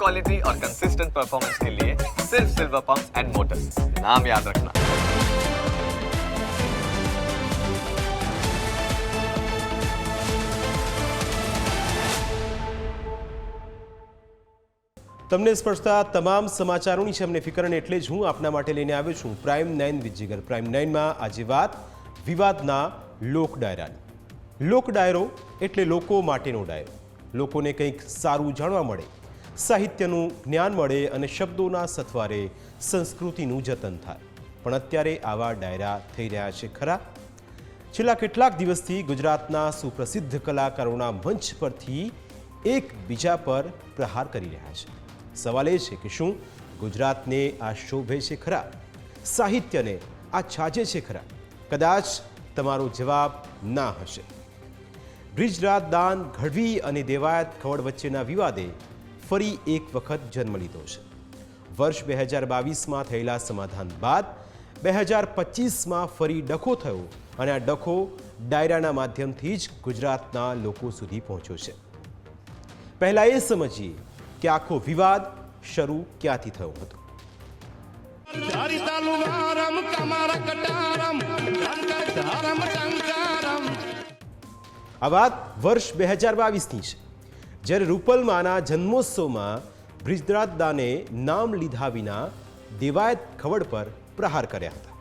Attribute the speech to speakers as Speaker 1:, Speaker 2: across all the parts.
Speaker 1: Quality और consistent performance के लिए सिर्फ सिल्वर पंप्स एंड मोटर्स, नाम याद रखना।
Speaker 2: તમને સ્પર્શતા તમામ સમાચારોની છે અમને ફિકર અને એટલે જ હું આપના માટે લઈને આવ્યો છું પ્રાઇમ 9 વિથ જીગર। પ્રાઇમ 9માં આજે વાત વિવાદના લોક ડાયરાની। લોક ડાયરો એટલે લોકો માટેનો ડાયરો। લોકોને કંઈક સારું જાણવા મળે, સાહિત્યનું જ્ઞાન મળે અને શબ્દોના સથવારે સંસ્કૃતિનું જતન થાય। પણ અત્યારે આવા ડાયરા થઈ રહ્યા છે ખરા? છેલ્લા કેટલાક દિવસથી ગુજરાતના સુપ્રસિદ્ધ કલાકારોના મંચ પરથી એકબીજા પર પ્રહાર કરી રહ્યા છે। સવાલ એ છે કે શું ગુજરાતને આ શોભે છે ખરા? સાહિત્યને આ છાજે છે ખરા? કદાચ તમારો જવાબ ના હશે। બ્રિજરાજ દાન ગઢવી અને દેવાયત ખવડ વચ્ચેના વિવાદે ફરી એક વખત જન્મ લીધો છે। વર્ષ 2022માં થયેલા સમાધાન બાદ 2025માં ફરી ડખો થયો અને આ ડખો ડાયરાના માધ્યમથી જ ગુજરાતના લોકો સુધી પહોંચ્યો છે। પહેલા એ સમજીએ કે આખો વિવાદ શરૂ ક્યાંથી થયો હતો। આ વાત વર્ષ 2022ની છે, જ્યારે રૂપલમાના જન્મોત્સવમાં બ્રિજરાજ દાને નામ લીધા વિના દેવાયત ખવડ પર પ્રહાર કર્યા હતા।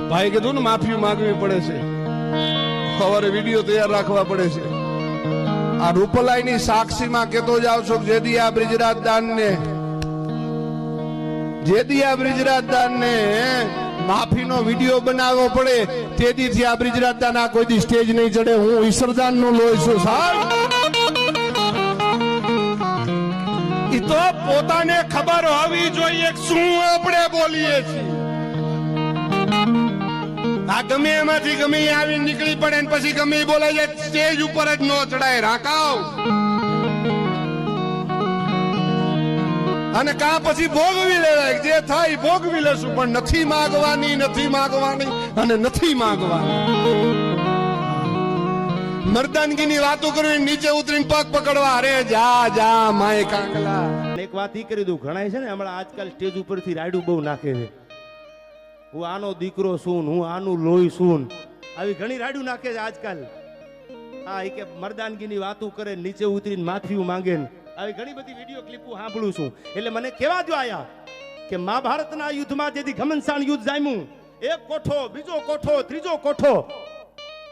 Speaker 3: ભાઈ કીધું ને માફી માંગવી પડે છે, સવારે વિડીયો તૈયાર રાખવા પડે છે। આ રૂપલાઈની સાક્ષીમાં કેતો જાવ છો જેદી આ બ્રિજરાજ દાનને માફીનો વિડીયો બનાવવો પડે તેદીથી આ બ્રિજરાજ દાન આ કોઈ દી સ્ટેજ નહીં ચડે। હું ઈશ્વરદાન નો લોહી છું સાહેબ। ઈ તો પોતાને ખબર હોવી જોઈએ શું આપણે બોલીએ છીએ। આ ગમે એમાંથી ગમે આવી નીકળી પડે ને પછી ગમે બોલાય જાય, સ્ટેજ ઉપર જ નો ચડાય, રાકાવ અને કા પછી ભોગવી લેવાય, જે થાય ભોગવી લેશું, પણ નથી માગવાની અને નથી માગવાની। મર્દાનગીની વાતો કરવી, નીચે ઉતરીને પગ પકડવા, અરે જા જા માય કાંગલા।
Speaker 4: એક વાત ઈ કરી દઉં, ઘણા છે ને હમણાં આજકાલ સ્ટેજ ઉપરથી રાયડું બહુ નાખે છે, હું આનો દીકરો છું, હું આનું લોહી છું, આવી ઘણી રાડું નાખે છે આજકાલ। હા, એ કે મર્દાનગીની વાતો કરે, નીચે ઉતરીને માફી માંગે, આવી ઘણી બધી વિડીયો ક્લિપો સાંભળું છું। એટલે મને કેવા જો આયા કે મહાભારતના યુદ્ધમાં જેથી ઘમનસાણ યુદ્ધ જામ્યું, એક કોઠો, બીજો કોઠો, ત્રીજો કોઠો,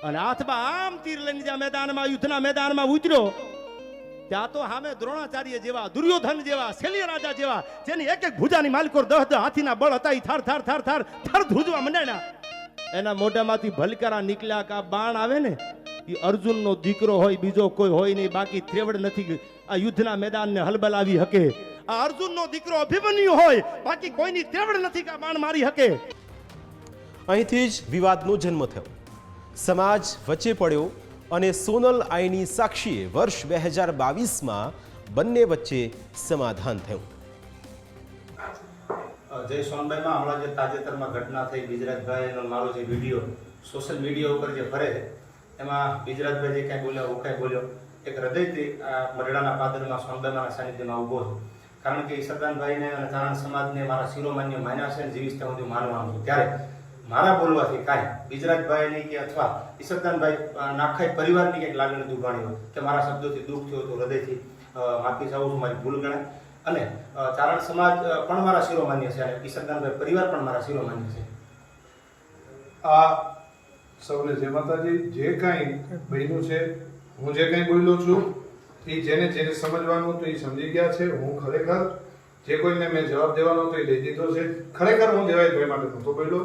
Speaker 4: અને હાથમાં આમ તીર લઈને જ્યાં મેદાનમાં યુદ્ધના મેદાનમાં ઉતર્યો, ત્યાં તો સામે દ્રોણાચાર્ય જેવા, દુર્યોધન જેવા, શૈલ્ય રાજા જેવા, જેની એક એક ભુજાની માલિકોર 10 હાથીના બળ હતા, થાર થાર થાર થાર થાર ધ્રુજવા મંડાયા। એના મોઢામાંથી ભલકારા નીકળ્યા કે આ બાણ આવે ને એ અર્જુનનો દીકરો હોય, બીજો કોઈ હોય નહીં, બાકી ત્રેવડ નથી આ યુદ્ધના મેદાનને હલબલાવી શકે। આ અર્જુનનો દીકરો અભિમન્યુ હોય, બાકી કોઈની ત્રેવડ નથી કે આ બાણ મારી શકે।
Speaker 2: અહીંથી જ વિવાદનો જન્મ થયો, સમાજ વચ્ચે પડ્યો અને સોનલ આઈની સાક્ષીએ વર્ષ 2022માં બંને વચ્ચે સમાધાન થયું।
Speaker 5: જય સોનભાઈમાં હમણાં જે તાજેતરમાં ઘટના થઈ, બ્રિજરાજભાઈનો મારો જે વિડીયો સોશિયલ મીડિયા ઉપર જે ફરે છે, એમાં બ્રિજરાજભાઈ જે કાંઈ બોલ્યો, હું કાંઈ બોલ્યો, એક હૃદયથી આ મરડાના પાદરમાં સોનભાઈના સાનિધ્યમાં ઊભો છું, કારણ કે ઈશ્વરદાનભાઈને અને ચારણ સમાજને મારા શિરોમાન્ય માન્યા છે, જીવીશ ત્યાં સુધી માનવાનું છું। ત્યારે મારા બોલવાથી કાંઈ બ્રિજરાજભાઈની કે અથવા ઈશ્વરદાનભાઈ નાખાઈ પરિવારની કંઈક લાગણી દુભાણી હોય કે મારા શબ્દોથી દુઃખ થયું તો હૃદયથી માફી ચાહું છું, મારી ભૂલ ગણાય। અને ચારણ સમાજ પણ મારા શિરોમાન્ય છે અને ઈશ્વરદાનભાઈ પરિવાર પણ મારા શિરોમાન્ય છે।
Speaker 6: આ સૌને જય માતાજી। જે કાંઈ બન્યું છે, હું જે કાંઈ બોલ્યો છું એ જેને સમજવાનું તો એ સમજી ગયા છે। હું ખરેખર જે કોઈને મેં જવાબ દેવાનો તો એ લઈ દીધો છે। ખરેખર હું દેવાયતભાઈ માટે નહોતો બોલ્યો,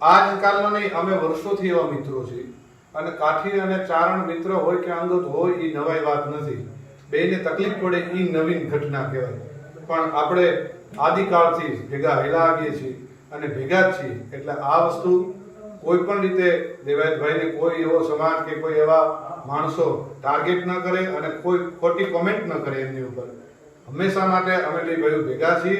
Speaker 6: આજકાલનો નહીં, અમે વર્ષોથી એવા મિત્રો છીએ અને કાઠી અને ચારણ મિત્ર હોય કે અંગત હોય એ નવાઈ વાત નથી, બેને તકલીફ પડે એ નવીન ઘટના કહેવાય। પણ આપણે આદિકાળથી ભેગા હેલા આવીએ છીએ અને ભેગા જ છીએ, એટલે આ વસ્તુ કોઈ પણ રીતે દેવાયતભાઈને કોઈ એવો સમાજ કે કોઈ એવા માણસો ટાર્ગેટ ન કરે અને કોઈ ખોટી કોમેન્ટ ન કરે એમની ઉપર। હંમેશા માટે અમે બે ભાઈઓ ભેગા છીએ,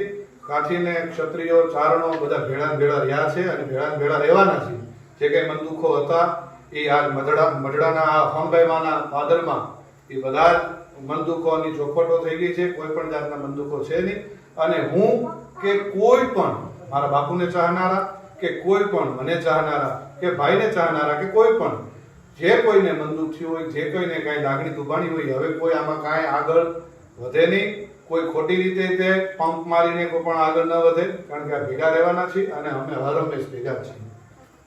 Speaker 6: કાઠીને ક્ષત્રિયો ચારણો બધા ભેળા રહ્યા છે અને ભેળા રહેવાના છે। જે કંઈ મન દુઃખો હતા એ આ મઢડાના આ સોનભાઈમાના પાદરમાં એ બધા જ બંદૂકોની ચોખવટો થઈ ગઈ છે, કોઈ પણ જાતના બંદૂકો છે નહીં. અને હું કે કોઈ પણ મારા બાપુને ચાહનારા કે કોઈ પણ મને ચાહનારા કે ભાઈને ચાહનારા કે કોઈ પણ જે કોઈને બંદૂક થયું હોય, જે કોઈને કાંઈ લાગણી દુભાણી હોય, હવે કોઈ આમાં કાંઈ આગળ વધે નહીં. કોઈ ખોટી રીતે તે પંપ મારીને કોઈ પણ આગળ ન વધે, કારણ કે આ ભેગા રહેવાના છીએ અને અમે હર હંમેશ ભેગા છીએ.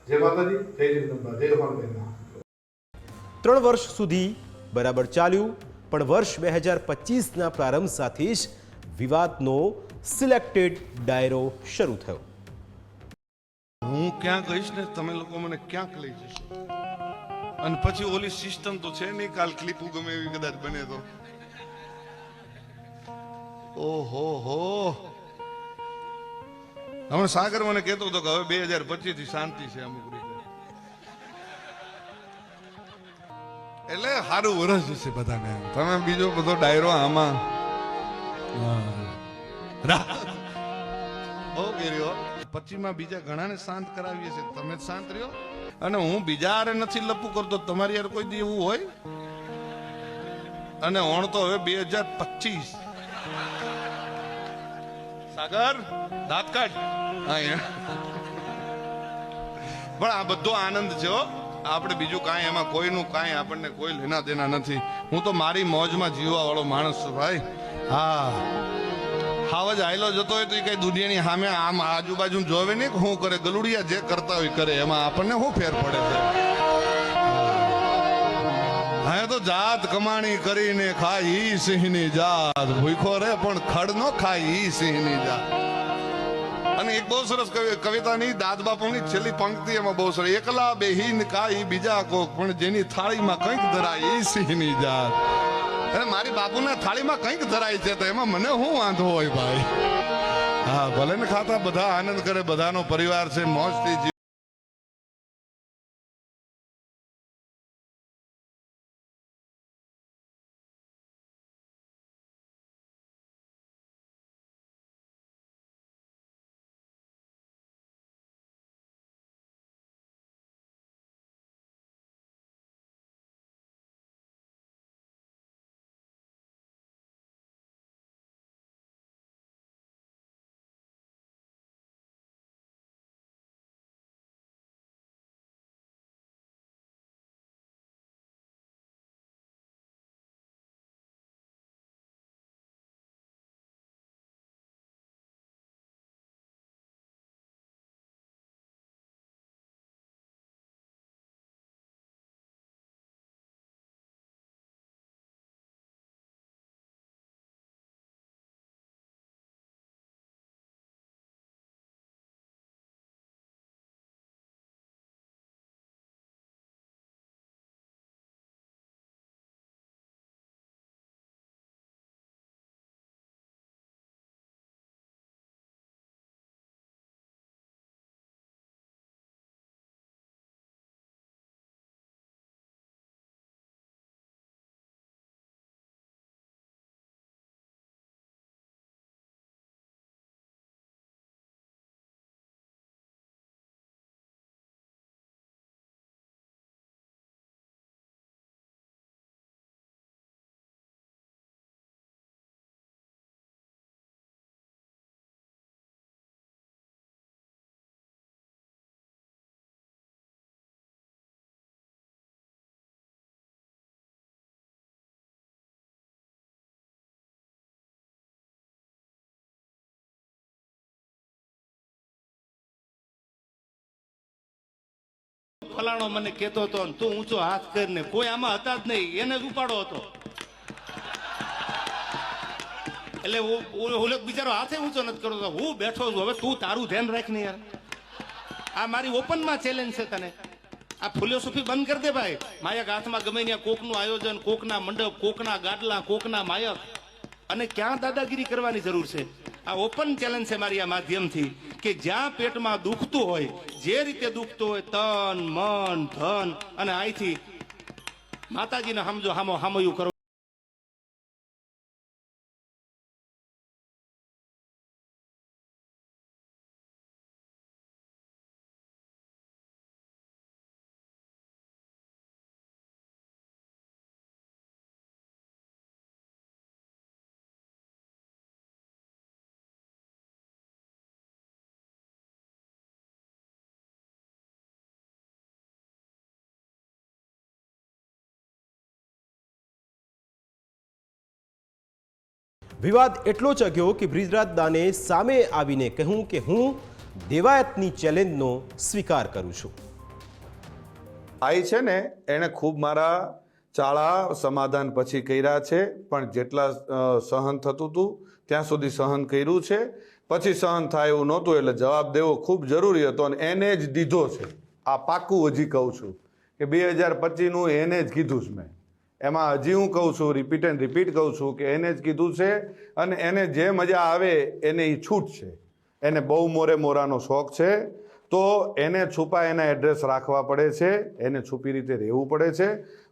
Speaker 6: જય માતાજી, જય જગદંબા, જય હોનબેન.
Speaker 2: 3 વર્ષ સુધી બરાબર ચાલ્યું, પણ વર્ષ 2025ના પ્રારંભ સાથે જ વિવાદનો સિલેક્ટેડ ડાયરો શરૂ થયો.
Speaker 3: હું ક્યાં ગઈશ ને તમે લોકો મને ક્યાંક લઈ જશો. અને પછી ઓલી સિસ્ટમ તો છે નહીં, કાલ ક્લિપ ગમે એવી કદાચ બને તો ઓહો હો. હમણાં સાગર મને કહેતો હતો કે હવે 2025 થી શાંતિ છે અમુક રીતે, એટલે સારું વરસ જશે બધાને. તમે બીજો બધો ડાયરો આમાં બહુ કર્યો. 25માં બીજા ઘણાને શાંત કરાવીએ છીએ, તમે જ શાંત રહ્યો. અને હું બીજા હારે નથી લપુ કરતો, તમારી યાર કોઈ દી એવું હોય. અને ઓણ તો હવે 2025. સાગર દાંત કાઢ. પણ આ બધો આનંદ છે હો. આપણે બીજું કાંઈ એમાં કોઈનું કાંઈ આપણને કોઈ લેના દેના નથી. હું તો મારી મોજમાં જીવવા વાળો માણસ છું ભાઈ. હા, હાવ જ આયલો જતો હોય તો એ કઈ દુનિયાની સામે આમ આજુબાજુ જોવે નહીં કે શું કરે. ગલુડિયા જે કરતા હોય કરે, એમાં આપણને શું ફેર પડે છે. હા, તો જાત કમાણી કરીને ખાય ઈ સિંહની જાત, ભૂખો રે પણ ખડ નો ખાય ઈ સિંહની જાત. અને એક બહુ સરસ કવિતાની દાદ બાપુની છેલ્લી પંક્તિ એમાં બહુ સરસ. એકલા બેહીન કાઈ બીજા કોક, પણ જેની થાળીમાં કંઈક ધરાય ઈ સિંહની જાત. અને મારી બાપુના થાળીમાં કંઈક ધરાય છે તો એમાં મને શું વાંધો હોય ભાઈ. હા, ભલે ને ખાતા બધા આનંદ કરે, બધાનો પરિવાર છે, મોજથી જીવે.
Speaker 4: ફલાણો મને કહેતો હતો ને તું ઊંચો હાથ કરીને, કોઈ આમાં હતા જ નહીં, એને જ ઉપાડો હતો. એટલે હું બિચારો હાથે ઊંચો નથી કરતો, હું બેઠો છું. હવે તું તારું ધ્યાન રાખ ને યાર. આ મારી ઓપનમાં ચેલેન્જ છે તને. આ ફિલોસોફી બંધ કરી દે ભાઈ. માયક હાથમાં ગમે ત્યાં કોકનું આયોજન, કોકના મંડપ, કોકના ગાડલા, કોકના માયક, અને ક્યાં દાદાગીરી કરવાની જરૂર છે. આ ઓપન ચેલેન્જ છે મારી આ માધ્યમથી, કે જ્યાં પેટમાં દુખતું હોય, જે રીતે દુખતું હોય, તન મન ધન, અને અહીંથી માતાજીને સમજો હામયું કરો.
Speaker 2: વિવાદ એટલો ચગ્યો કે બ્રિજરાજ દાને સામે આવીને કહ્યું કે હું દેવાયતની ચેલેન્જનો સ્વીકાર કરું છું.
Speaker 3: ભાઈ છે ને એણે ખૂબ મારા ચાળા સમાધાન પછી કર્યા છે, પણ જેટલા સહન થતું હતું ત્યાં સુધી સહન કર્યું છે. પછી સહન થાય એવું નહોતું એટલે જવાબ દેવો ખૂબ જરૂરી હતો અને એને જ દીધો છે. આ પાક્કું હજી કહું છું કે 2025નું એને જ કીધું છે મેં. એમાં હજી હું કહું છું, રિપીટ એન્ડ રિપીટ કહું છું કે એને જ કીધું છે અને એને જે મજા આવે એને એ છૂટ છે. એને બહુ મોરાનો શોખ છે તો એને છુપા એના એડ્રેસ રાખવા પડે છે, એને છુપી રીતે રહેવું પડે છે.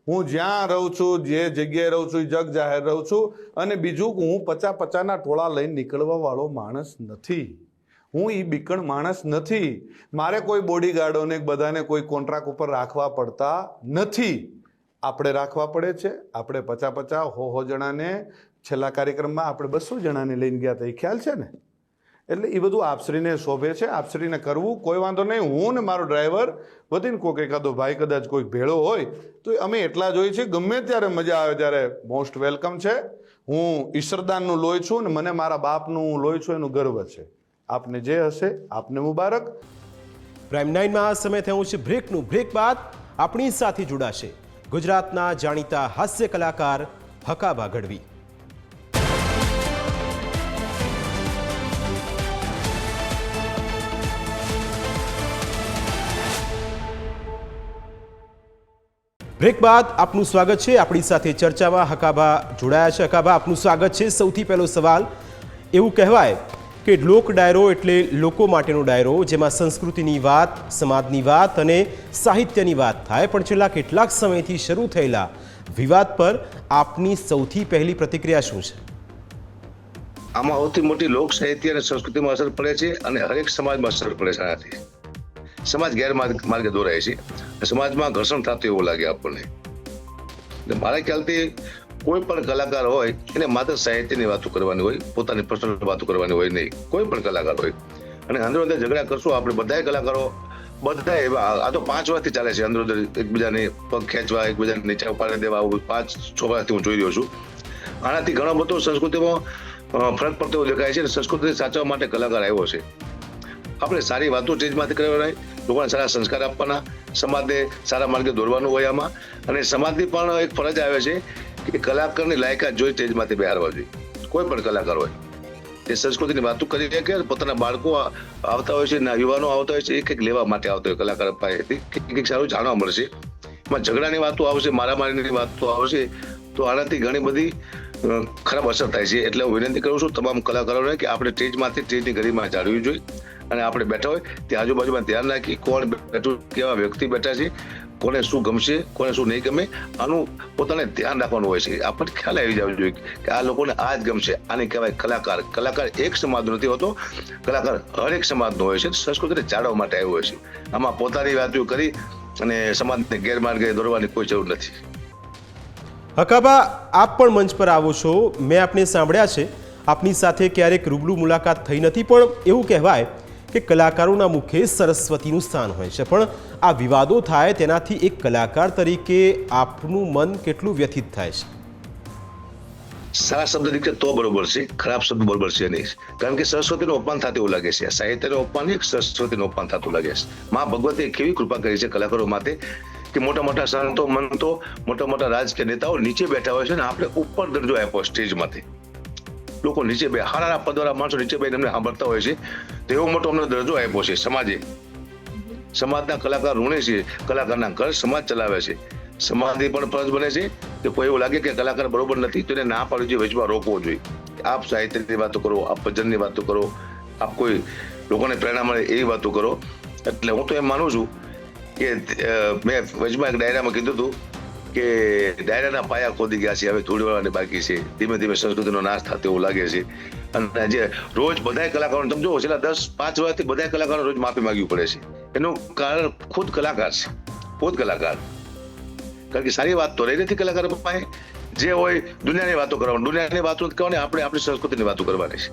Speaker 3: હું જ્યાં રહું છું, જે જગ્યાએ રહું છું, જગ જાહેર રહું છું. અને બીજું હું 50-50ના ટોળા લઈને નીકળવા વાળો માણસ નથી. હું એ બીકણ માણસ નથી. મારે કોઈ બોડીગાર્ડોને બધાને કોઈ કોન્ટ્રાક્ટ ઉપર રાખવા પડતા નથી. આપણે રાખવા પડે છે. આપણે 50-50 જણાને છેલ્લા કાર્યક્રમમાં આપણે 200 જણાને લઈને ગયા હતા, એ ખ્યાલ છે ને? એટલે એ બધું આપશ્રીને શોભે છે, આપશ્રીને કરવું કોઈ વાંધો નહીં. હું ને મારો ડ્રાઈવર વધીને કોઈક એકાદો ભાઈ કદાચ કોઈક ભેળો હોય તો અમે એટલા જ હોય છે. ગમે ત્યારે મજા આવે ત્યારે મોસ્ટ વેલકમ છે. હું ઈશ્વરદાનનું લોહી છું ને મને મારા બાપનું લોહી છું એનું ગર્વ છે. આપને જે હશે આપને મુબારક.
Speaker 2: પ્રાઇમ 9માં આ સમય થયું છે બ્રેકનું. બ્રેક બાદ આપણી સાથે જોડાશે ગુજરાતના જાણીતા હાસ્ય કલાકાર હકાબા ગઢવી. બ્રેક બાદ આપનું સ્વાગત છે. આપણી સાથે ચર્ચામાં હકાબા જોડાયા છે. હકાબા, આપનું સ્વાગત છે. સૌથી પહેલો સવાલ, એવું કહેવાય કે લોક ડાયરો એટલે લોકો માટેનો ડાયરો જેમાં સંસ્કૃતિની વાત, સમાજની વાત અને સાહિત્યની વાત થાય, પણ છેલ્લા કેટલાક સમયથી શરૂ થયેલા વિવાદ પર આપની સૌથી પહેલી પ્રતિક્રિયા શું છે?
Speaker 7: આમાં સૌથી મોટી લોક સાહિત્ય અને સંસ્કૃતિમાં અસર પડે છે અને હરેક સમાજમાં અસર પડે છે. આનાથી સમાજ ગેરમાર્ગે દોરાય છે, સમાજમાં ઘર્ષણ થતું એવું લાગે આપણને. મારા ખ્યાલથી કોઈ પણ કલાકાર હોય એને માત્ર સાહિત્યની વાતો કરવાની હોય, પોતાની પર્સનલ વાતો કરવાની હોય નહીં. કોઈ પણ કલાકાર હોય અને અંદર અંદર ઝઘડા કરશું આપણે બધા કલાકારો, બધા એવા. આ તો 5 વર્ષથી ચાલે છે અંદર એકબીજાને પગ ખેંચવા, એકબીજાને નીચે ઉપાડી દેવા, 5-6 વર્ષથી હું જોઈ રહ્યો છું. આનાથી ઘણો બધો સંસ્કૃતિમાં ફરક પડતો દેખાય છે અને સંસ્કૃતિને સાચવવા માટે કલાકાર આવ્યો છે. આપણે સારી વાતો સ્ટેજમાંથી કરવાની, લોકોને સારા સંસ્કાર આપવાના, સમાજને સારા માર્ગે દોરવાનું હોય આમાં. અને સમાજની પણ એક ફરજ આવે છે કે કલાકારની લાયકાત જોઈ સ્ટેજમાંથી બહારવા જોઈએ. કોઈ પણ કલાકાર હોય એ સંસ્કૃતિની વાતો કરી કે પોતાના બાળકો આવતા હોય છે, યુવાનો આવતા હોય છે, એ કંઈક લેવા માટે આવતા હોય કલાકાર પાસેથી કંઈક સારું જાણવા મળશે. એમાં ઝઘડાની વાતો આવશે, મારામારીની વાતો આવશે, તો આનાથી ઘણી બધી ખરાબ અસર થાય છે. એટલે હું વિનંતી કરું છું તમામ કલાકારોને કે આપણે સ્ટેજમાંથી સ્ટેજની ગરિમા જાળવવી જોઈએ અને આપણે બેઠા હોય તે આજુબાજુમાં ધ્યાન રાખી કોણ બેઠું, કેવા વ્યક્તિ બેઠા છે, કોને શું ગમશે, કોને શું નહીં ગમે, આનું પોતાને ધ્યાન રાખવાનું હોય છે. આપણને ખ્યાલ આવી જવો જોઈએ કે આ લોકોને આ જ ગમશે. આને કહેવાય કલાકાર. કલાકાર એક સમાજનો નથી હોતો, કલાકાર હરેક સમાજનો હોય છે. સંસ્કૃતિને જાળવવા માટે આવ્યો હોય છે. આમાં પોતાની વાતો કરી અને સમાજને ગેરમાર્ગે દોરવાની કોઈ જરૂર નથી.
Speaker 2: હકાબા, આપ પણ મંચ પર આવો છો, મેં આપને સાંભળ્યા છે, આપની સાથે ક્યારેક રૂબરૂ મુલાકાત થઈ નથી, પણ એવું કહેવાય કે કલાકારોના મુખે સરસ્વતીનું સ્થાન હોય છે, પણ આ વિવાદો થાય તેનાથી એક કલાકાર તરીકે આપનું મન કેટલું વ્યથિત થાય છે?
Speaker 7: સારા શબ્દ નીકળે તો બરોબર છે, ખરાબ શબ્દ બરોબર છે નહીં. કારણ કે સરસ્વતીનું અપમાન થતું એવું લાગે છે. સાહિત્યનું અપમાન નહીં, સરસ્વતીનું અપમાન થતું લાગે છે. મા ભગવતીએ કેવી કૃપા કરી છે કલાકારો માટે કે મોટા મોટા સંતો, મંતો, મોટા મોટા રાજકીય નેતાઓ નીચે બેઠા હોય છે ને આપણે ઉપર દરજ્જો આપ્યો સ્ટેજમાંથી. લોકો નીચે બે હારા પદવાળા માણસો નીચે બેસીને અમને સાંભળતા હોય છે, તો એવો મોટો અમને દરજ્જો આપ્યો છે સમાજે. સમાજના કલાકાર ઋણે છે, કલાકારના ઘર સમાજ ચલાવે છે. સમાજની પણ ફરજ બને છે કે કોઈ એવું લાગે કે કલાકાર બરોબર નથી તો એને ના પાડવી જોઈએ, વચમાં રોકવો જોઈએ. આપ સાહિત્યની વાતો કરો, આપ ભજનની વાતો કરો, આપ કોઈ લોકોને પ્રેરણા મળે એવી વાતો કરો. એટલે હું તો એમ માનું છું કે મેં વચમાં એક ડાયરામાં કીધું હતું કે ડાયરાના પાયા ખોદી ગયા છે, હવે થોડી વાર બાકી છે. ધીમે ધીમે સંસ્કૃતિનો નાશ થતો એવું લાગે છે. અને જે રોજ બધા કલાકારો, તમે જો છેલ્લા 10-5 વર્ષથી બધા કલાકારો રોજ માફી માંગવી પડે છે. એનું કારણ ખુદ કલાકાર છે, ખુદ કલાકાર. કારણ કે સારી વાત તો રહી નથી કલાકારો પાસે. જે હોય દુનિયાની વાતો કરવાની, દુનિયાની વાતો નથી કરવાની, આપણે આપણી સંસ્કૃતિની વાતો કરવાની છે.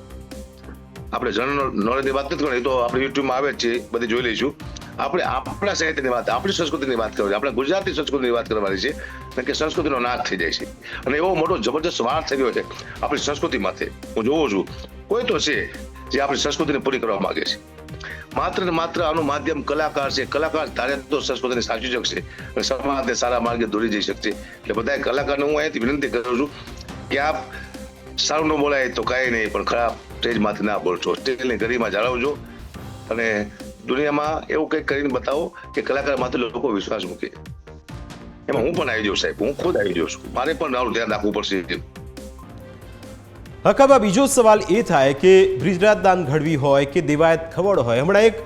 Speaker 7: આપણે જનરલ નોલેજની વાત નથી કરવાની, એ તો આપણે યુટ્યુબમાં આવે જ છે, બધી જોઈ લઈશું. આપણે આપણા સાહિત્યની વાત, આપણી સંસ્કૃતિની વાત કરવાની, આપણા ગુજરાતી સંસ્કૃતિની વાત કરવાની છે, કારણ કે સંસ્કૃતિનો નાશ થઈ જાય છે. અને એવો મોટો જબરદસ્ત વાર થઈ ગયો છે આપણી સંસ્કૃતિમાંથી. હું જોઉં છું કોઈ તો છે જે આપણી સંસ્કૃતિને પૂરી કરવા માંગે છે. માત્ર ને માત્ર આનું માધ્યમ કલાકાર છે. કલાકાર ધારે તો સંસ્કૃતિને સાચવી શકશે અને સમાજને સારા માર્ગે દોરી જઈ શકશે. એટલે બધા કલાકારને હું અહીંથી વિનંતી કરું છું કે આપ સારું ન બોલાય તો કાંઈ નહીં, પણ ખરાબ સ્ટેજમાંથી ના બોલશો. સ્ટેજની ગરિમા જાળવજો અને દુનિયામાં એવું કંઈક કરીને બતાવો કે કલાકાર માત્ર લોકો વિશ્વાસ મૂકે. એમાં હું પણ આવી જાઉં સાહેબ, હું ખુદ આવી જાઉં છું. મારે પણ મારું ધ્યાન રાખવું પડશે.
Speaker 2: હકાબા, બીજો સવાલ એ થાય કે બ્રિજરાજ દાન ગઢવી હોય કે દેવાયત ખવડ હોય, હમણાં એક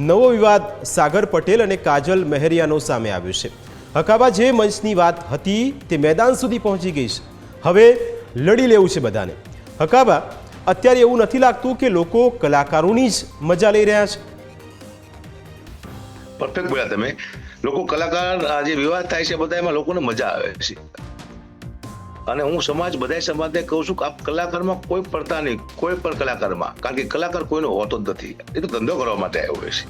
Speaker 2: નવો વિવાદ સાગર પટેલ અને કાજલ મહેરિયાનો સામે આવ્યો છે. હકાબા, જે મંચની વાત હતી તે મેદાન સુધી પહોંચી ગઈ છે. હવે લડી લેવું છે બધાને. હકાબા, અત્યારે એવું નથી લાગતું કે લોકો કલાકારોની જ મજા લઈ રહ્યા છે?
Speaker 7: પરફેક્ટ બોલ્યા તમે. લોકો કલાકાર આ જે વિવાદ થાય છે બધા એમાં લોકોને મજા આવે છે. અને હું બધા સમાજને કહું છું કે આપ કલાકારમાં કોઈ પડતા નહીં, કોઈ પણ કલાકારમાં, કારણ કે કલાકાર કોઈનો હોતો જ નથી. એ તો ધંધો કરવા માટે આવ્યો હોય છે,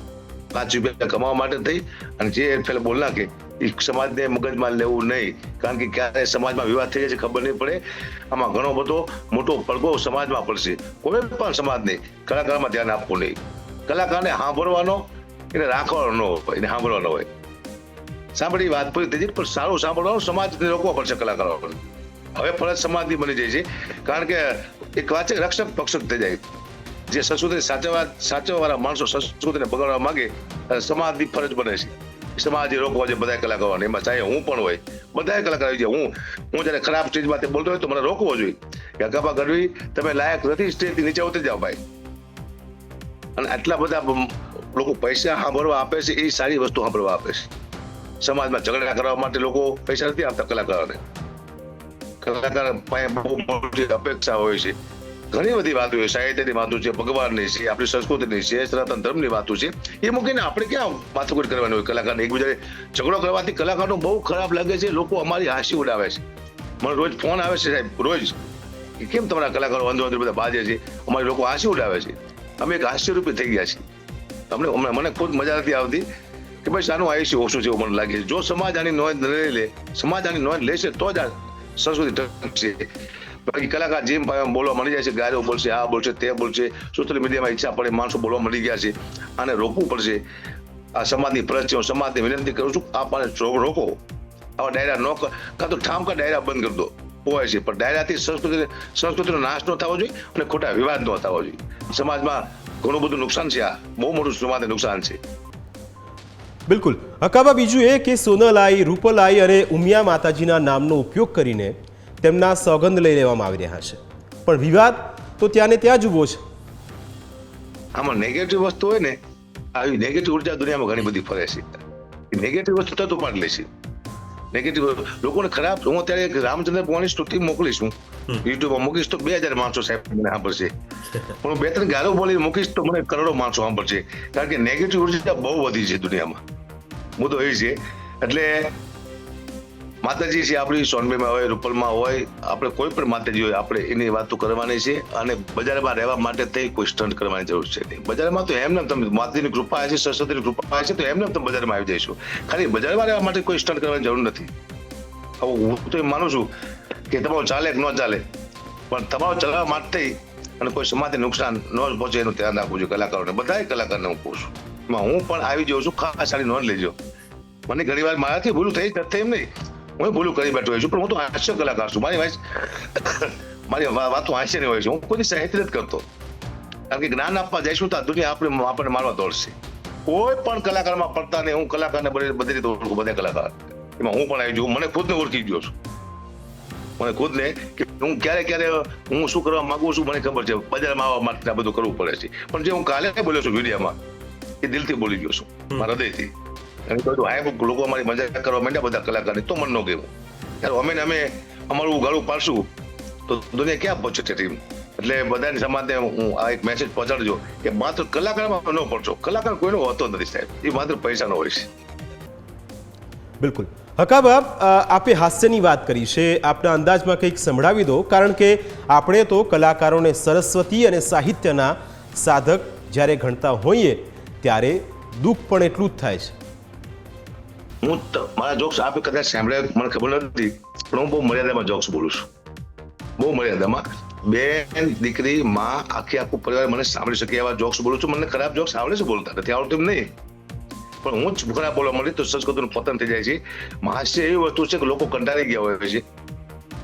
Speaker 7: 5 રૂપિયા કમાવા માટે થઈ. અને જે પેલા બોલ નાખે એ સમાજને મગજમાં લેવું નહીં, કારણ કે ક્યારે સમાજમાં વિવાદ થઈ જાય છે ખબર નહીં પડે. આમાં ઘણો બધો મોટો પડઘો સમાજમાં પડશે. કોઈ પણ સમાજને કલાકારમાં ધ્યાન આપવું નહીં. કલાકારને સાંભળવાનો, એને રાખવાનો ન હોય, એને સાંભળવાનો હોય. સાંભળી વાત પૂરી થઈ જાય, પણ સારું સાંભળવાનું સમાજને રોકવા પડશે કલાકારોને. હવે ફરજ સમાજની બની જાય છે, કારણ કે એક વાત છે, રક્ષક પક્ષક થઈ જાય. જે સંસ્કૃતિને સાચવવાળા માણસો સંસ્કૃતિને બગાડવા માંગે, સમાજની ફરજ બને છે સમાજે રોકવા છે બધા કલાકારોને. એમાં ચાહે હું પણ હોય, બધા કલાકાર આવી જાય. હું જયારે ખરાબ સ્ટેજમાં તે બોલતો હોય તો મને રોકવો જોઈએ કે હકાબા ગઢવી તમે લાયક નથી, સ્ટેજથી નીચે ઉતરી જાઓ ભાઈ. અને આટલા બધા લોકો પૈસા સાંભળવા આપે છે, એ સારી વસ્તુ સાંભળવા આપે છે. સમાજમાં ઝઘડા કરવા માટે લોકો પૈસા નથી આપતા કલાકારોને. કલાકાર પાસે બહુ મોટી અપેક્ષા હોય છે. ઘણી બધી વાતો છે, સાહિત્યની વાતો છે, ભગવાનની છે, આપણી સંસ્કૃતિની છે, સનાતન ધર્મની વાતો છે. એ મૂકીને આપણે ક્યાં માથાકૂટ કરવાની હોય કલાકારને? એકબીજાને ઝઘડો કરવાથી કલાકારનો બહુ ખરાબ લાગે છે. લોકો અમારી હાંસી ઉડાવે છે. મને રોજ ફોન આવે છે સાહેબ, રોજ, કેમ તમારા કલાકારો અંદર અંદર બધા બાજે છે, અમારી લોકો હાંસી ઉડાવે છે. અમે એક હાસ્યરૂપી થઈ ગયા છીએ. મને ખુદ મજા નથી આવતી કે ભાઈ આનું આયુષ્ય ઓછું છે એવું મને લાગે છે. જો સમાજ આની નોંધ નહીં લે, સમાજ આની નોંધ લેશે તો જ આ સંસ્કૃતિ ટકશે. બાકી કલાકાર જેમ બોલવા મળી જાય છે, ગાયો બોલશે, આ બોલશે, તે બોલશે, સોશિયલ મીડિયામાં ઈચ્છા પડે માણસો બોલવા મળી ગયા છે. આને રોકવું પડશે. આ સમાજની ફરજ છે. હું સમાજને વિનંતી કરું છું, આપ આને રોકો. આવા ડાયરા ન કાં તો ઠામકા ડાયરા બંધ કરી દો હોય છે, પણ ડાયરાથી સંસ્કૃતિનો નાશ ન થવો જોઈએ અને ખોટા વિવાદ ન થવો જોઈએ. સમાજમાં ઘણું બધું નુકસાન છે. આ બહુ મોટું સમાજને નુકસાન છે.
Speaker 2: બિલકુલ. હકાબા, બીજું એ કે સોનલાઈ, રૂપલાઈ અને ઉમિયા માતાજીના નામનો ઉપયોગ કરીને તેમના સોગંદ લઈ લેવામાં આવી રહ્યા છે, પણ વિવાદ તો ત્યાં ને ત્યાં જ ઉભો છે.
Speaker 7: આમાં નેગેટિવ વસ્તુ હોય ને, આવી નેગેટિવ ઉર્જા દુનિયામાં ઘણી બધી ફરે છે. નેગેટિવ વસ્તુ તરત ઉપાડી લે છે. નેગેટિવ લોકોને ખરાબ. હું અત્યારે એક રામચંદ્ર ભગવાનની સ્તુતિ મોકલીશ, હું યુટ્યુબમાં મૂકીશ તો 2000 માણસો સાહેબ મને સાંભળશે. પણ હું 2-3 ગાળો બોલી મૂકીશ તો મને કરોડો માણસો સાંભળશે, કારણ કે નેગેટિવ ઉર્જા બહુ વધી છે દુનિયામાં. મુદ્દો એ છે. એટલે માતાજી છે આપણી, સોનબીમાં હોય, રૂપલમાં હોય, આપણે કોઈ પણ માતાજી હોય, આપણે એની વાતો કરવાની છે. અને બજારમાં રહેવા માટે થઈ કોઈ સ્ટન્ટ કરવાની જરૂર છે નહીં. બજારમાં તો એમને તમે માતાજીની કૃપા છે, સરસ્વતીની કૃપા છે, તો એમને તમે બજારમાં આવી જઈશું. ખાલી બજારમાં રહેવા માટે કોઈ સ્ટન્ટ કરવાની જરૂર નથી. હું તો એમ માનું છું કે તમારું ચાલે કે ન ચાલે, પણ તમારો ચલાવવા માટે અને કોઈ સમાજને નુકસાન ન પહોંચે એનું ધ્યાન રાખવું જોઈએ કલાકારોને. બધા કલાકારને હું કહું છું, એમાં હું પણ આવી જાઉં છું. ખાસ સારી નોંધ લેજો. મને ઘણી વાર મારાથી ભૂલું થઈ એમ નહીં, હું ભૂલું કરી બેઠો હોય છું, પણ હું તો હાસ્ય કલાકાર છું. મારી વાતો હાસ્યની હોય છે. હું કોઈની સાહિત્ય નથી કરતો, કારણ કે જ્ઞાન આપવા જઈશું તો દુનિયા આપણને મારવા દોડશે. કોઈ પણ કલાકારમાં પડતા નહીં. હું કલાકારને બધી રીતે ઓળખું, બધા કલાકાર. એમાં હું પણ આવી જાઉં. મને ખુદને ઓળખી ગયો છું. મને ખુદને કે હું ક્યારે હું શું કરવા માંગુ છું મને ખબર છે. બજારમાં આવવા માટે બધું કરવું પડે છે, પણ જે હું કાલે બોલ્યો છું વિડીયોમાં, એ દિલથી બોલી ગયો છું, મારા હૃદયથી. અને બધું હાય લોકો અમારી મજાક કરવા માંડ્યા બધા કલાકારને, તો મન ન ગયું. ત્યારે અમે અમારું ગાળું પાડશું તો દુનિયા ક્યાં પહોંચે છે ટીમ. એટલે બધાની સમાજને હું આ એક મેસેજ પહોંચાડજો કે માત્ર કલાકારમાં ન પડશો. કલાકાર કોઈનો હોતો નથી સાહેબ, એ માત્ર પૈસાનો હોય છે.
Speaker 2: બિલકુલ. હકાબા, આપે હાસ્યની વાત કરી છે, આપના અંદાજમાં કંઈક સંભળાવી દો, કારણ કે આપણે તો કલાકારોને સરસ્વતી અને સાહિત્યના સાધક જ્યારે ગણતા હોઈએ ત્યારે દુઃખ પણ એટલું જ થાય છે.
Speaker 7: હું મારા જોક્સ આપે કદાચ સાંભળ્યા મને ખબર નથી, પણ હું બહુ મર્યાદામાં જોક્સ બોલું છું, બહુ મર્યાદામાં. બેન, દીકરી, માં, આખું પરિવાર મને સાંભળી શકે એવા જોક્સ બોલું છું. મને ખરાબ જોક્સ આવડે છે, બોલતા નથી આવડતું એમ નહીં, પણ હું જ ખરાબ બોલવા માંડી તો સંસ્કૃતિનું પતન થઈ જાય છે. હાસ્ય એવી વસ્તુ છે કે લોકો કંટાળી ગયા હોય છે,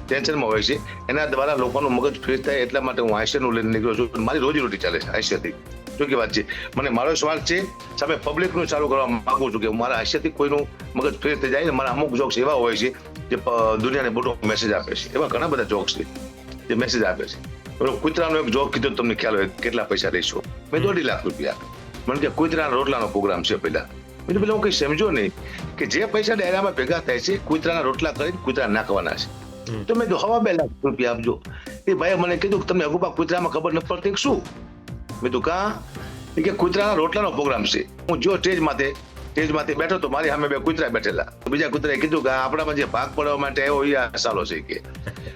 Speaker 7: ટેન્શનમાં હોય છે, એના દ્વારા લોકોનું મગજ ફ્રેશ થાય એટલા માટે હું હાસ્યનું લઈને નીકળ્યો છું. મારી રોજીરોટી ચાલે છે હાસ્યથી. શું કે વાત છે, મને મારો સવાલ છે સામે પબ્લિકનું ચાલુ કરવા માંગુ છું કે મારા હાસ્યથી કોઈનું મગજ ફ્રેશ થઈ જાય. મારા અમુક જોક્સ એવા હોય છે જે દુનિયાને મોટો મેસેજ આપે છે. એવા ઘણા બધા જોક્સ છે જે મેસેજ આપે છે. કૂતરાનો એક જોક કીધો તમને ખ્યાલ હોય કેટલા પૈસા લઈશો, મેં 2.5 લાખ રૂપિયા. મને કે કૂતરાના રોટલાનો પ્રોગ્રામ છે. પેલા હું કઈ સમજો નહીં કે જે પૈસા ડાયરામાં ભેગા થાય છે કૂતરાના રોટલા કરીને કૂતરા નાખવાના છે. તો મેં 2.5 લાખ રૂપિયા આપજો. એ ભાઈ મને કીધું કે તમને અગુપા કૂતરામાં ખબર ન પડતી શું? મેં તો કે કૂતરાના રોટલાનો પ્રોગ્રામ છે. હું જો સ્ટેજમાંથી બેઠો તો મારી સામે 2 કૂતરા બેઠેલા. બીજા કૂતરાએ કીધું કે આપણામાં જે ભાગ પડવા માટે આવ્યો એ આ સાલો છે કે.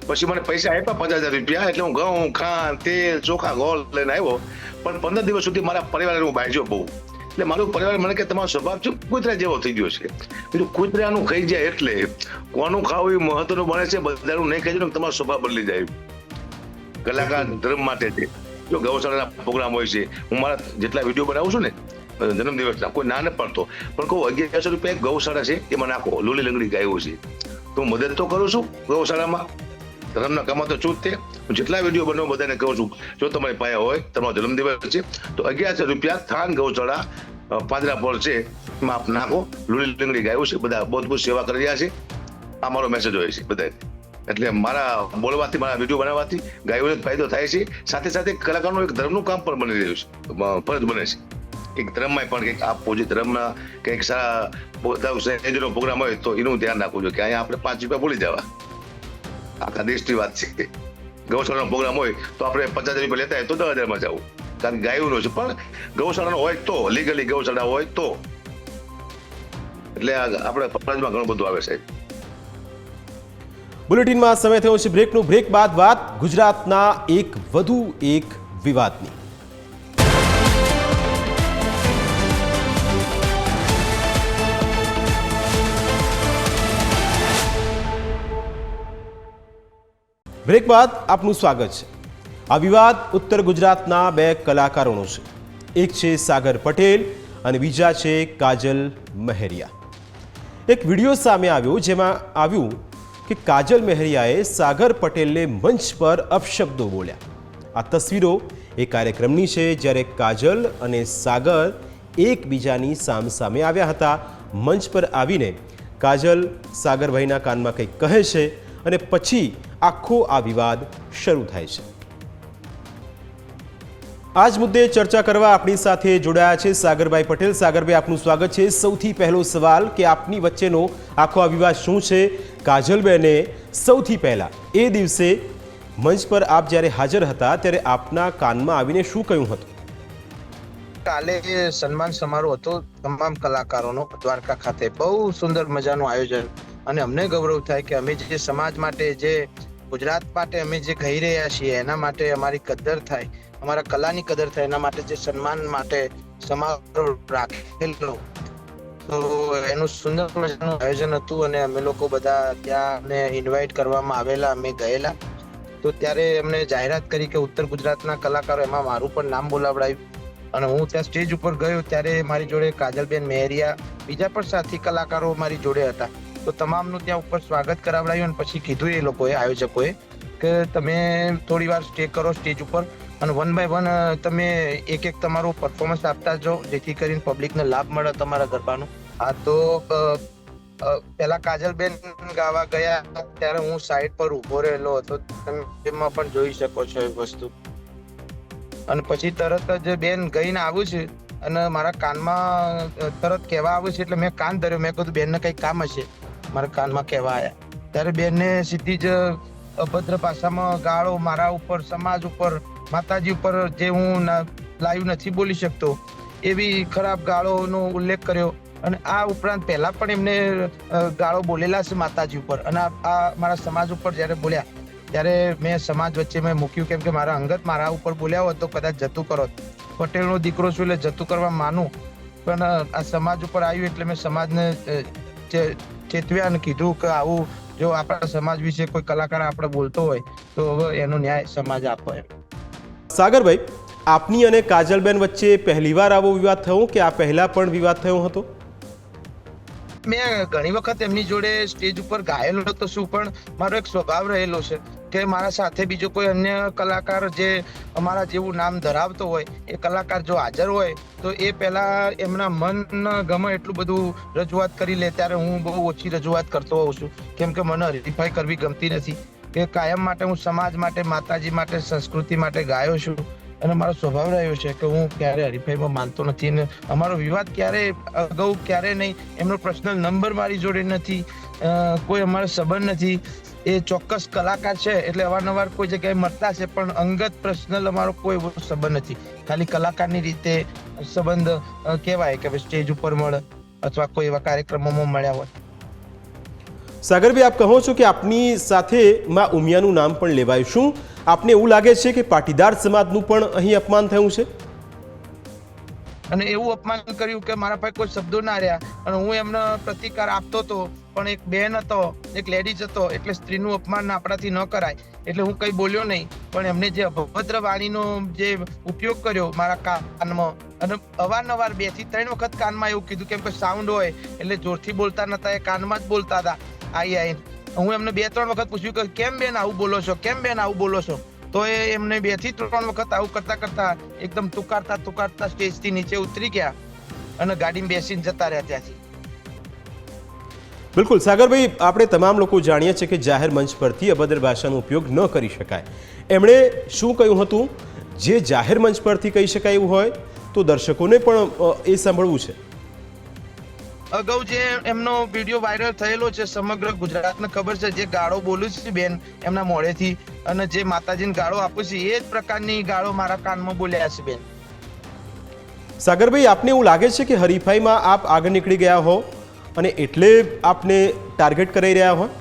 Speaker 7: પછી મને પૈસા આપ્યા 50,000 રૂપિયા. એટલે હું ઘઉં, ખાંડ, તેલ, ચોખા, ગોળ લઈને આવ્યો. પણ 15 દિવસ સુધી મારા પરિવારે હું બાજ્યો બહુ. એટલે મારું પરિવાર મને કે તમારો સ્વભાવ છે કૂતરા જેવો થઈ ગયો છે. બીજું કૂતરાનું ખાઈ જાય એટલે કોનું ખાવું એ મહત્વનું બને છે, બધાનું નહીં ખાઈ જાય તમારો સ્વભાવ બદલી જાય. કલાકાર ધર્મ માટે છે. જો ગૌશાળાના પ્રોગ્રામ હોય છે, હું મારા જેટલા વિડીયો બનાવું છું ને જન્મદિવસના, કોઈ ના ન પડતો, પણ કહું 1100 રૂપિયા ગૌશાળા છે એમાં નાખો, લોલી લંગડી ગાયો છે તો હું મદદ તો કરું છું ગૌશાળામાં. ધર્મના કામમાં તો છું જ તે. હું જેટલા વિડીયો બનાવું બધાને કહું છું જો તમારી પાસે હોય, તમારો જન્મદિવસ છે તો 1100 રૂપિયા થાન ગૌશાળા પાંજરાપોળ છે એમાં આપ નાખો, લોલી લંગડી ગાયો છે, બધા બહુ સેવા કરી રહ્યા છે. આ મારો મેસેજ હોય છે બધા. એટલે મારા બોલવાથી, મારા વિડીયો બનાવવાથી ગાયોને ફાયદો થાય છે. સાથે સાથે કલાકારનું એક ધર્મનું કામ પણ બની રહ્યું છે, ફરજ બને છે. એક ધર્મમાં પણ કંઈક આપવું જોઈએ, ધર્મના કંઈક સારા પ્રોગ્રામ હોય તો એનું ધ્યાન રાખવું જોઈએ કે અહીંયા આપણે 5 રૂપિયા બોલી જવા. આખા દેશની વાત છે. ગૌશાળાનો પ્રોગ્રામ હોય તો આપણે 50,000 રૂપિયા લેતા હોય તો 10,000માં જવું, કારણ કે ગાયોનો છે. પણ ગૌશાળાનો હોય તો, લીગલી ગૌશાળા હોય તો, એટલે આપણે ફરજમાં ઘણું બધું આવે સાહેબ.
Speaker 2: બુલેટિનમાં સમય થયો છે બ્રેકનો. બ્રેક બાદ વાત ગુજરાતના વધુ એક વિવાદની. બ્રેક બાદ આપનું સ્વાગત છે. આ વિવાદ ઉત્તર ગુજરાતના 2 કલાકારોનો છે. એક છે સાગર પટેલ અને બીજા છે કાજલ મહેરિયા. એક વિડીયો સામે આવ્યો જેમાં આવ્યું કે કાજલ મહેરિયાએ સાગર પટેલને મંચ પર અપશબ્દો બોલ્યા. આ તસવીરો એ કાર્યક્રમની છે જ્યારે કાજલ અને સાગર એકબીજાની સામસામે આવ્યા હતા. મંચ પર આવીને કાજલ સાગરભાઈના કાનમાં કંઈક કહે છે અને પછી આખો આ વિવાદ શરૂ થાય છે. આ જ મુદ્દે ચર્ચા કરવા આપણી સાથે જોડાયા છે સાગરભાઈ પટેલ. સાગરભાઈ, આપનું સ્વાગત છે. સૌથી પહેલો સવાલ કે આપની વચ્ચેનો આખો આ વિવાદ શું છે? કાજલબેને સૌથી પહેલા એ દિવસે મંચ પર આપ જ્યારે હાજર હતા ત્યારે આપના કાનમાં આવીને શું કહ્યું હતું?
Speaker 8: કાલે સન્માન સમારોહ હતો તમામ કલાકારોનો દ્વારકા ખાતે. બહુ સુંદર મજાનું આયોજન અને અમને ગૌરવ થાય કે અમે જે સમાજ માટે, જે ગુજરાત માટે અમે જે કહી રહ્યા છીએ એના માટે અમારી કદર થાય, અમારા કલાની કદર થાય, એના માટે જે સન્માન માટે સમારોહ રાખેલો તો એનું સુંદર મજાનું આયોજન હતું અને અમે લોકો બધા ત્યાં અમને ઇન્વાઇટ કરવામાં આવેલા, અમે ગયેલા. તો ત્યારે એમને જાહેરાત કરી કે ઉત્તર ગુજરાતના કલાકારો, એમાં મારું પણ નામ બોલાવડાયું અને હું ત્યાં સ્ટેજ ઉપર ગયો ત્યારે મારી જોડે કાજલબેન મહેરિયા, બીજા પણ સાથી કલાકારો મારી જોડે હતા. તો તમામનું ત્યાં ઉપર સ્વાગત કરાવડાયું અને પછી કીધું એ લોકોએ, આયોજકોએ, કે તમે થોડી વાર સ્ટે કરો સ્ટેજ ઉપર અને 1 બાય 1 તમે એક તમારું પરફોર્મન્સ આપતા જાઓ જેથી કરીને પબ્લિકને લાભ મળે તમારા ગરબાનો. હા, તો પેલા કાજલબેન ગાવા ગયા ત્યારે હું સાઈડ પર ઉભો રહેલો હતો, તમે એમાં પણ જોઈ શકો છો એ વસ્તુ. અને પછી તરત જ બેન ગઈને આવ્યું છે અને મારા કાનમાં તરત કહેવા આવ્યું છે એટલે મેં કાન ધર્યો. મેં કીધું બેનને કંઈક કામ હશે, મારા કાનમાં કહેવા આવ્યા. ત્યારે બેનને સીધી જ અભદ્ર ભાષામાં ગાળો મારા ઉપર, સમાજ ઉપર, માતાજી ઉપર, જે હું લાઈવ નથી બોલી શકતો એવી ખરાબ ગાળોનો ઉલ્લેખ કર્યો. અને આ ઉપરાંત પહેલા પણ એમને ગાળો બોલેલા છે માતાજી ઉપર. અને આ મારા સમાજ ઉપર જ્યારે બોલ્યા ત્યારે મેં સમાજ વચ્ચે મેં મૂક્યું, કેમ કે મારા અંગત મારા ઉપર બોલ્યા હોત તો કદાચ જતું કરો. પટેલનો દીકરો છું એટલે જતું કરવા માનું, પણ આ સમાજ ઉપર આવ્યું એટલે મેં સમાજને ચેતવ્યા અને કીધું કે આવું જો આપણા સમાજ વિશે કોઈ કલાકાર આપણે બોલતો હોય તો હવે એનો ન્યાય સમાજ આપો એમ.
Speaker 2: સાગરભાઈ, આપની અને કાજલબેન વચ્ચે પહેલીવાર આવો વિવાદ થયો કે આ પહેલા પણ વિવાદ થયો હતો?
Speaker 8: મેં ઘણી વખત એમની જોડે સ્ટેજ ઉપર ગાયેલો હતો શું, પણ મારો એક સ્વભાવ રહેલો છે કે મારા સાથે બીજો કોઈ અન્ય કલાકાર જે અમારા જેવું નામ ધરાવતો હોય એ કલાકાર જો હાજર હોય તો એ પહેલા એમના મન ગમે એટલું બધું રજૂઆત કરી લે, ત્યારે હું બહુ ઓછી રજૂઆત કરતો હોઉં છું, કેમ કે મને હરીફાઈ કરવી ગમતી નથી. કે કાયમ માટે હું સમાજ માટે, માતાજી માટે, સંસ્કૃતિ માટે ગાયો છું અને મારો સ્વભાવ રહ્યો છે કે હું ક્યારે હરીફાઈમાં માનતો નથી. અને અમારો વિવાદ ક્યારે અગાઉ ક્યારે નહીં, એમનો પર્સનલ નંબર મારી જોડે નથી, કોઈ અમારો સંબંધ નથી. એ ચોક્કસ કલાકાર છે એટલે અવારનવાર કોઈ જગ્યાએ મળતા છે, પણ અંગત પર્સનલ અમારો કોઈ એવો સંબંધ નથી. ખાલી કલાકારની રીતે સંબંધ કહેવાય કે સ્ટેજ ઉપર મળે અથવા કોઈ એવા કાર્યક્રમોમાં મળ્યા હોય.
Speaker 2: સાગરભાઈ, આપ કહો છો કે આપની સાથે માં ઉમિયાનું નામ પણ લેવાયું. શું આપને એવું લાગે છે કે પાટીદાર સમાજનું પણ અહીં અપમાન થયું છે?
Speaker 8: અને એવું અપમાન કર્યું કે મારા પાસે કોઈ શબ્દો ના રહ્યા અને હું એમને પ્રતિકાર આપતો હતો, પણ એક બેન હતો, એક લેડીઝ હતો, એટલે સ્ત્રીનું અપમાન આપણાથી ન કરાય એટલે હું કઈ બોલ્યો નહીં. પણ એમને જે અભદ્ર વાણીનો જે ઉપયોગ કર્યો મારા કાનમાં, અને અવારનવાર 2 થી 3 વખત કાનમાં એવું કીધું, કેમ કે સાઉન્ડ હોય એટલે જોરથી બોલતા નતા, એ કાનમાં જ બોલતા હતા. આવીને હું એમને 2-3 વખત પૂછ્યું કે કેમ બેન આવું બોલો છો, કેમ બેન આવું બોલો છો, તો એ એમને 2 થી 3 વખત આવું કરતા કરતા એકદમ તુકારતા સ્ટેજ થી નીચે ઉતરી ગયા અને ગાડીમાં બેસીને જતા રહ્યા ત્યાંથી.
Speaker 2: બિલકુલ સાગરભાઈ, આપણે તમામ લોકો જાણીએ છીએ કે જાહેર મંચ પરથી અભદ્ર ભાષાનો ઉપયોગ ન કરી શકાય. એમણે શું કહ્યું હતું? જે જાહેર મંચ પરથી કહી શકાય એવું હોય તો દર્શકોને પણ એ સાંભળવું છે.
Speaker 8: અગાઉ જે એમનો વિડીયો વાયરલ થયેલો છે, સમગ્ર ગુજરાતને ખબર છે, જે ગાળો બોલું છે બેન એમના મોઢેથી અને જે માતાજીને ગાળો આપું છે એ જ પ્રકારની ગાળો મારા કાનમાં બોલ્યા છે બેન.
Speaker 2: સાગરભાઈ, આપને એવું લાગે છે કે હરીફાઈમાં આપ આગળ નીકળી ગયા હો અને એટલે આપને ટાર્ગેટ કરાઈ રહ્યા હો?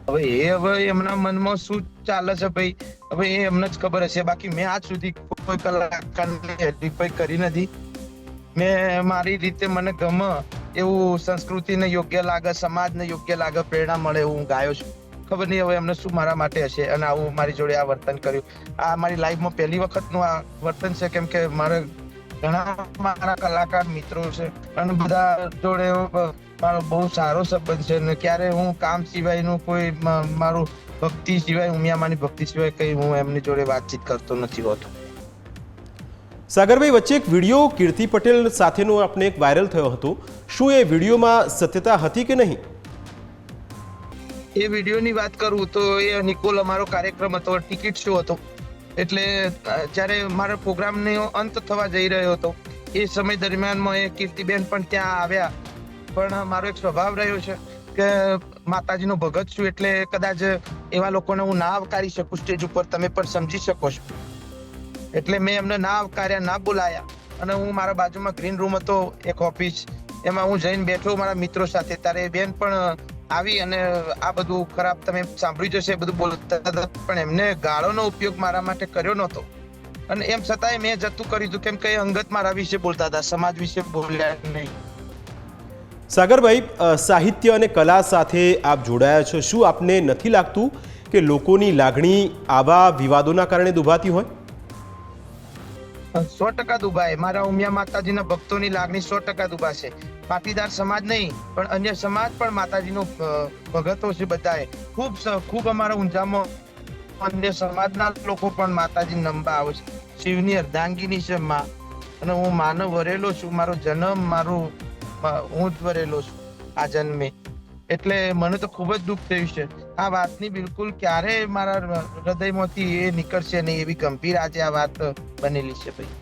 Speaker 8: હવે એમના મનમાં શું ચાલે છે ભાઈ, હવે એ એમને જ ખબર હશે. બાકી મેં આજ સુધી કોઈ કલાકારને હરીફાઈ કરી નથી. મેં મારી રીતે મને ગમે એવું, સંસ્કૃતિને યોગ્ય લાગે, સમાજને યોગ્ય લાગે, પ્રેરણા મળે એવું હું ગાયો છું. ખબર નહીં હવે એમને શું મારા માટે હશે અને આવું મારી જોડે આ વર્તન કર્યું. આ મારી લાઈફમાં પહેલી વખતનું આ વર્તન છે, કેમ કે મારે ઘણા મારા કલાકાર મિત્રો છે અને બધા જોડે મારો બહુ સારો સંબંધ છે અને ક્યારે હું કામ સિવાયનું કોઈ મારું ભક્તિ સિવાય, ઉમિયામાની ભક્તિ સિવાય કઈ હું એમની જોડે વાતચીત કરતો નથી હોતો.
Speaker 2: સાગરભાઈ, વચ્ચે એક વિડીયો કીર્તિ પટેલ સાથેનો આપણે એક વાયરલ થયો હતો. શું એ વિડીયોમાં સત્યતા હતી કે નહીં?
Speaker 8: એ વિડીયોની વાત કરું તો એ નિકોલ અમારો કાર્યક્રમ હતો, ટિકિટ શો હતો. એટલે જ્યારે મારા પ્રોગ્રામનો અંત થવા જઈ રહ્યો હતો એ સમય દરમિયાનમાં એ કીર્તિબેન પણ ત્યાં આવ્યા. પણ મારો એક સ્વભાવ રહ્યો છે કે માતાજીનો ભગત છું એટલે કદાચ એવા લોકોને હું ના આવકારી શકું સ્ટેજ ઉપર, તમે પણ સમજી શકો છો. એટલે મેં એમને ના આવકાર્યા, ના બોલાયા અને હું મારા બાજુમાં ગ્રીન રૂમ હતો એક ઓફિસ, એમાં હું જઈને બેઠો મારા મિત્રો સાથે. ત્યારે બેન પણ આવી અને આ બધું ખરાબ તમે સાંભળ્યું જશે બધું બોલતા હતા, પણ એમને ગાળોનો ઉપયોગ મારા માટે કર્યો નહોતો અને એમ છતાંય મેં જતું કર્યું હતું, કેમ કે અંગત મારા વિશે બોલતા હતા, સમાજ વિશે બોલ્યા નહીં.
Speaker 2: સાગરભાઈ, સાહિત્ય અને કલા સાથે આપ જોડાયા છો. શું આપને નથી લાગતું કે લોકોની લાગણી આવા વિવાદોના કારણે દુભાતી હોય?
Speaker 8: 100% દુભાય. મારા ઉમિયા માતાજીના ભક્તોની લાગણી 100% દુભાશે. પાટીદાર સમાજ નહીં પણ અન્ય સમાજ પણ માતાજીનો ભગતો છે બધાએ. ખૂબ અમારા ઊંઝામાં અન્ય સમાજના લોકો પણ માતાજી નંબા આવે છે. શિવની અર્ધાંગીની છે માં અને હું માનો વરેલો છું. મારો જન્મ હું જ વરેલો છું આ જન્મે. એટલે મને તો ખૂબ જ દુઃખ થયું છે. આ વાતની બિલકુલ ક્યારે મારા હૃદયમાંથી એ નીકળશે નહીં એવી ગંભીર આજે આ વાત બનેલી છે ભાઈ.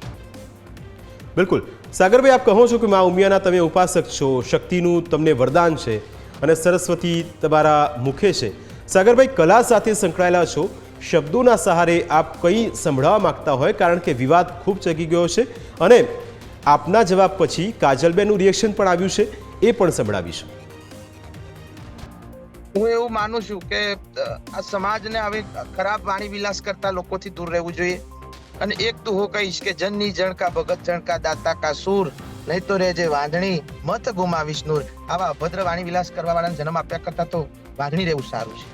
Speaker 2: બિલકુલ સાગરભાઈ, આપ કહો છો કે મા ઉમિયાના તમે ઉપાસક છો, શક્તિનું તમને વરદાન છે અને સરસ્વતી તમારા મુખે છે. સાગરભાઈ, કલા સાથે સંકળાયેલા છો, શબ્દોના સહારે આપ કંઈ સંભળાવવા માંગતા હોય, કારણ કે વિવાદ ખૂબ ચગી ગયો છે અને આપના જવાબ પછી કાજલબેનનું રિએક્શન પણ આવ્યું છે, એ પણ સંભળાવીશું.
Speaker 8: હું એવું માનું છું કે આ સમાજને હવે ખરાબ વાણી વિલાસ કરતા લોકોથી દૂર રહેવું જોઈએ અને એક તો હું કહીશ કે જનની જણકા ભગત જણકા દાતા કા સૂર, નહીં તો રે જે વાંધણી મત ગુમાવીશ નૂર. આવા અભદ્ર વાણી વિલાસ કરવા વાળાને જન્મ આપ્યા કરતા તો વાંધણી રહેવું સારું છે.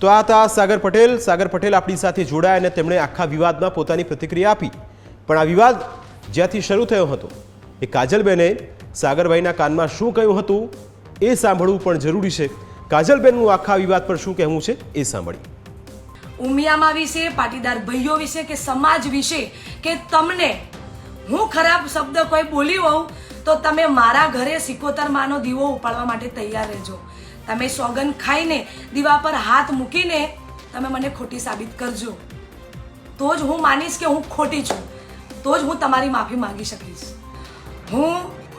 Speaker 2: તો આ હતા સાગર પટેલ. સાગર પટેલ આપણી સાથે જોડાયા અને તેમણે આખા વિવાદમાં પોતાની પ્રતિક્રિયા આપી. પણ આ વિવાદ જ્યાંથી શરૂ થયો હતો એ કાજલબેને સાગરભાઈના કાનમાં શું કહ્યું હતું એ સાંભળવું પણ જરૂરી છે. કાજલબેનનું આખા વિવાદ પર શું કહેવું છે એ સાંભળીએ.
Speaker 9: ઉમિયામાં વિશે, પાટીદાર ભાઈઓ વિશે કે સમાજ વિશે કે તમને હું ખરાબ શબ્દ કોઈ બોલી હોઉં તો તમે મારા ઘરે 77 માનો દીવો ઉપાડવા માટે તૈયાર રહેજો. તમે સોગન ખાઈને દીવા પર હાથ મૂકીને તમે મને ખોટી સાબિત કરજો, તો જ હું માનીશ કે હું ખોટી છું, તો જ હું તમારી માફી માંગી શકીશ. હું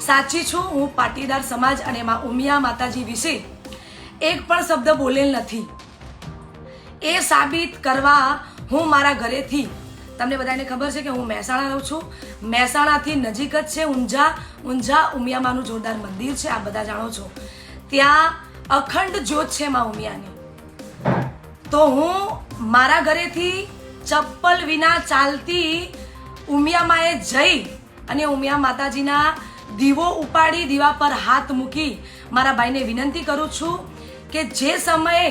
Speaker 9: સાચી છું. હું પાટીદાર સમાજ અને ઉમિયા માતાજી વિશે એક પણ શબ્દ બોલેલ નથી. એ સાબિત કરવા હું મારા ઘરેથી, તમને બધાને ખબર છે કે હું મહેસાણા રહું છું, મહેસાણાથી નજીક જ છે ઊંઝા ઉમિયામાનું જોરદાર મંદિર છે, આ બધા જાણો છો. ત્યાં અખંડ જ્યોત છે માં ઉમિયાની. તો હું મારા ઘરેથી ચપ્પલ વિના ચાલતી ઉમિયામાએ જઈ અને ઉમિયા માતાજીના દીવો ઉપાડી દીવા પર હાથ મૂકી મારા ભાઈને વિનંતી કરું છું કે જે સમયે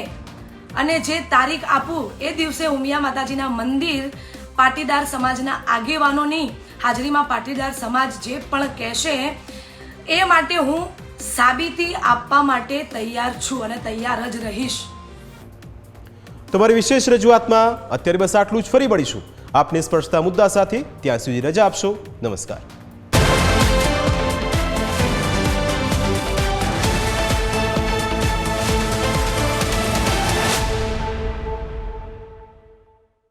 Speaker 9: અને જે તારીખ આપું એ દિવસે ઉમિયા માતાજીના મંદિર પાટીદાર સમાજના આગેવાનોની હાજરીમાં પાટીદાર સમાજ જે પણ કહેશે એ માટે હું સાબિતી આપવા માટે તૈયાર છું અને તૈયાર જ રહીશ.
Speaker 2: તમારી વિશેષ રજૂઆતમાં અત્યારે બસ આટલું જ. ફરી મળીશું આપને સ્પર્શતા મુદ્દા સાથે. ત્યાં સુધી રજા આપશો. નમસ્કાર.